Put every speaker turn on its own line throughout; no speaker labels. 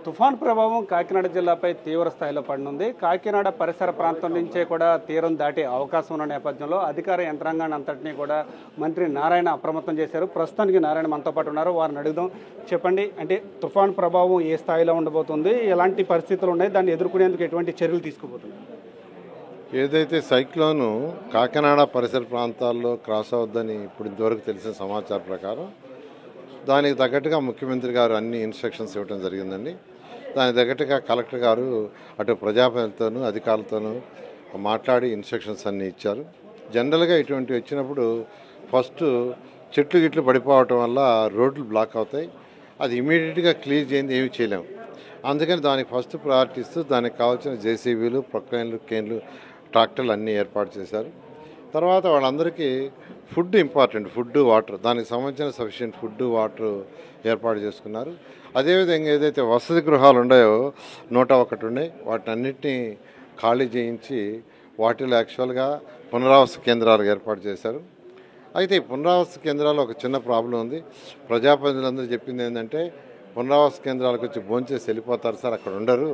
తుఫాన్ ప్రభావం కాకినాడ జిల్లాపై తీవ్ర స్థాయిలో పడనుంది. కాకినాడ పరిసర ప్రాంతం నుంచే కూడా తీరం దాటే అవకాశం ఉన్న నేపథ్యంలో అధికార యంత్రాంగాన్ని అంతటినీ కూడా మంత్రి నారాయణ అప్రమత్తం చేశారు. ప్రస్తుతానికి నారాయణ మనతో పాటు ఉన్నారు. వారిని అడుగుదాం. చెప్పండి, అంటే తుఫాన్ ప్రభావం ఏ స్థాయిలో ఉండబోతుంది, ఎలాంటి పరిస్థితులు ఉన్నాయి, దాన్ని ఎదుర్కొనేందుకు ఎటువంటి చర్యలు తీసుకోబోతున్నారు?
ఏదైతే సైక్లోను కాకినాడ పరిసర ప్రాంతాల్లో క్రాస్ అవుద్దని ఇప్పుడు ఇంతవరకు తెలిసిన సమాచారం ప్రకారం దానికి తగ్గట్టుగా ముఖ్యమంత్రి గారు అన్ని ఇన్స్ట్రక్షన్స్ ఇవ్వడం జరిగిందండి. దానికి తగ్గట్టుగా కలెక్టర్ గారు అటు ప్రజాప్రతినిధులతోనూ అధికారులతోనూ మాట్లాడి ఇన్స్ట్రక్షన్స్ అన్నీ ఇచ్చారు. జనరల్గా ఇటువంటి వచ్చినప్పుడు ఫస్ట్ చెట్లు గిట్లు పడిపోవటం వల్ల రోడ్లు బ్లాక్ అవుతాయి. అది ఇమీడియట్గా క్లియర్ చేయండి, ఏమీ చేయలేము. అందుకని దానికి ఫస్ట్ ప్రయారిటీ ఇస్తూ దానికి కావాల్సిన జేసీబీలు, ప్రొక్లైన్లు, కేన్లు, ట్రాక్టర్లు అన్నీ ఏర్పాటు చేశారు. తర్వాత వాళ్ళందరికీ ఫుడ్ ఇంపార్టెంట్, ఫుడ్ వాటర్, దానికి సంబంధించిన సఫిషియెంట్ ఫుడ్ వాటర్ ఏర్పాటు చేసుకున్నారు. అదేవిధంగా ఏదైతే వసతి గృహాలు ఉన్నాయో 101 ఉన్నాయి, వాటిని అన్నింటినీ ఖాళీ చేయించి వాటిలో యాక్చువల్గా పునరావాస కేంద్రాలు ఏర్పాటు చేశారు. అయితే ఈ పునరావాస కేంద్రాల్లో ఒక చిన్న ప్రాబ్లం ఉంది. ప్రజాప్రతినిధులందరూ చెప్పింది ఏంటంటే పునరావాస కేంద్రాలకు వచ్చి భోంచేసి వెళ్ళిపోతారు సార్, అక్కడ ఉండరు,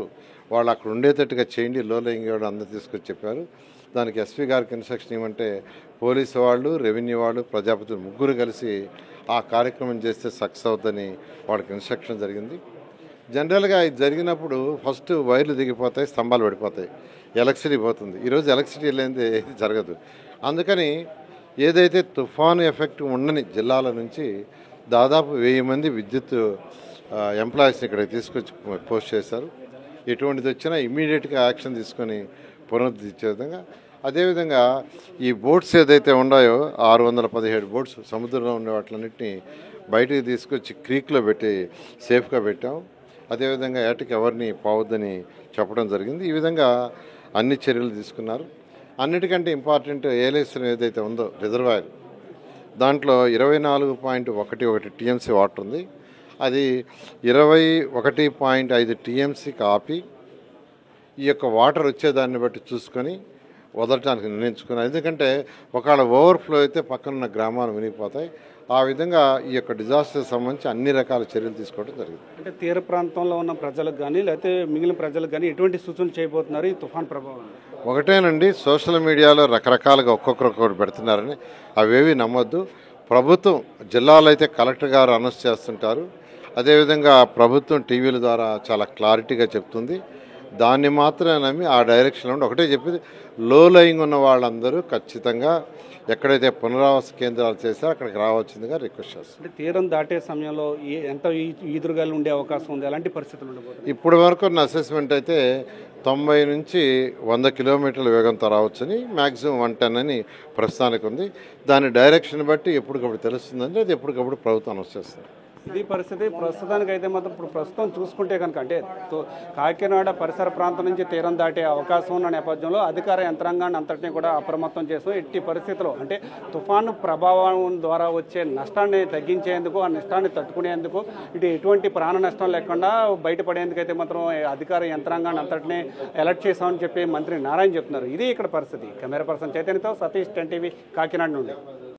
వాళ్ళు అక్కడ ఉండేటట్టుగా చేయండి, లో లయింగ్ అందరూ తీసుకొచ్చి చెప్పారు. దానికి ఎస్పీ గారికి ఇన్స్ట్రక్షన్ ఇవ్వమంటే పోలీసు వాళ్ళు, రెవెన్యూ వాళ్ళు, ప్రజాప్రతినిధులు ముగ్గురు కలిసి ఆ కార్యక్రమం చేస్తే సక్సెస్ అవుతుందని వాళ్ళకి ఇన్స్ట్రక్షన్ జరిగింది. జనరల్గా ఇది జరిగినప్పుడు ఫస్ట్ వైర్లు దిగిపోతాయి, స్తంభాలు పడిపోతాయి, ఎలక్ట్రిసిటీ పోతుంది. ఈరోజు ఎలక్ట్రిసిటీ లేనిది జరగదు. అందుకని ఏదైతే తుఫాను ఎఫెక్ట్ ఉండని జిల్లాల నుంచి దాదాపు 1000 మంది విద్యుత్ ఎంప్లాయీస్ని ఇక్కడ తీసుకొచ్చి పోస్ట్ చేశారు. ఎటువంటిది వచ్చినా ఇమీడియట్గా యాక్షన్ తీసుకొని పునరుద్ధరించే విధంగా. అదేవిధంగా ఈ బోట్స్ ఏదైతే ఉన్నాయో 617 బోట్స్ సముద్రంలో ఉండే వాటిలన్నింటినీ బయటికి తీసుకొచ్చి క్రీక్లో పెట్టి సేఫ్గా పెట్టాం. అదేవిధంగా ఏటకి ఎవరిని పోవద్దని చెప్పడం జరిగింది. ఈ విధంగా అన్ని చర్యలు తీసుకున్నారు. అన్నిటికంటే ఇంపార్టెంట్ ఏలేశ్వరం ఏదైతే ఉందో రిజర్వాయర్, దాంట్లో 24.11 టీఎంసీ వాటర్ ఉంది. అది 21.5 టీఎంసీకి ఆపి ఈ యొక్క వాటర్ వచ్చేదాన్ని బట్టి చూసుకొని వదలటానికి నిర్ణయించుకున్నారు. ఎందుకంటే ఒకవేళ ఓవర్ఫ్లో అయితే పక్కనున్న గ్రామాలు మునిగిపోతాయి. ఆ విధంగా ఈ యొక్క డిజాస్టర్ సంబంధించి అన్ని రకాల చర్యలు తీసుకోవడం జరిగింది.
అంటే తీర ప్రాంతంలో ఉన్న ప్రజలకు కానీ లేకపోతే మిగిలిన ప్రజలకు కానీ ఎటువంటి సూచనలు చేయబోతున్నారు ఈ తుఫాన్ ప్రభావం?
ఒకటేనండి, సోషల్ మీడియాలో రకరకాలుగా ఒక్కొక్కరు పెడుతున్నారని అవేవి నమ్మొద్దు. ప్రభుత్వం జిల్లాలో అయితే కలెక్టర్ గారు అనౌన్స్ చేస్తుంటారు. అదేవిధంగా ప్రభుత్వం టీవీల ద్వారా చాలా క్లారిటీగా చెప్తుంది. దాన్ని మాత్రమే నమ్మి ఆ డైరెక్షన్లో ఉండి ఒకటే చెప్పింది, లో లయింగ్ ఉన్న వాళ్ళందరూ ఖచ్చితంగా ఎక్కడైతే పునరావాస కేంద్రాలు చేశారో అక్కడికి రావాల్సిందిగా రిక్వెస్ట్ చేస్తారు.
అంటే తీరం దాటే సమయంలో ఎంత ఈదురుగాలు ఉండే అవకాశం ఉంది, ఎలాంటి పరిస్థితులు ఉండబోతుంది?
ఇప్పటి వరకు ఉన్న అసెస్మెంట్ అయితే 90 నుంచి 100 కిలోమీటర్ల వేగంతో రావచ్చని, మ్యాక్సిమం 110 అని ప్రస్తుతానికి ఉంది. దాని డైరెక్షన్ బట్టి ఎప్పటికప్పుడు తెలుస్తుందంటే అది ఎప్పటికప్పుడు ప్రభుత్వం అనౌన్స్ చేస్తుంది.
ఇది పరిస్థితి. ప్రస్తుతానికి అయితే మాత్రం ఇప్పుడు ప్రస్తుతం చూసుకుంటే కనుక అంటే కాకినాడ పరిసర ప్రాంతం నుంచి తీరం దాటే అవకాశం ఉన్న నేపథ్యంలో అధికార యంత్రాంగాన్ని అంతటినీ కూడా అప్రమత్తం చేస్తూ ఎట్టి పరిస్థితుల్లో అంటే తుఫాను ప్రభావం ద్వారా వచ్చే నష్టాన్ని తగ్గించేందుకు, ఆ నష్టాన్ని తట్టుకునేందుకు, ఇటు ఎటువంటి ప్రాణ నష్టం లేకుండా బయటపడేందుకు అయితే మాత్రం అధికార యంత్రాంగాన్ని అంతటినీ అలర్ట్ చేశామని చెప్పి మంత్రి నారాయణ చెప్తున్నారు. ఇది ఇక్కడ పరిస్థితి. కెమెరా పర్సన్ చైతన్యతో సతీష్, 10 టీవీ, కాకినాడ నుండి.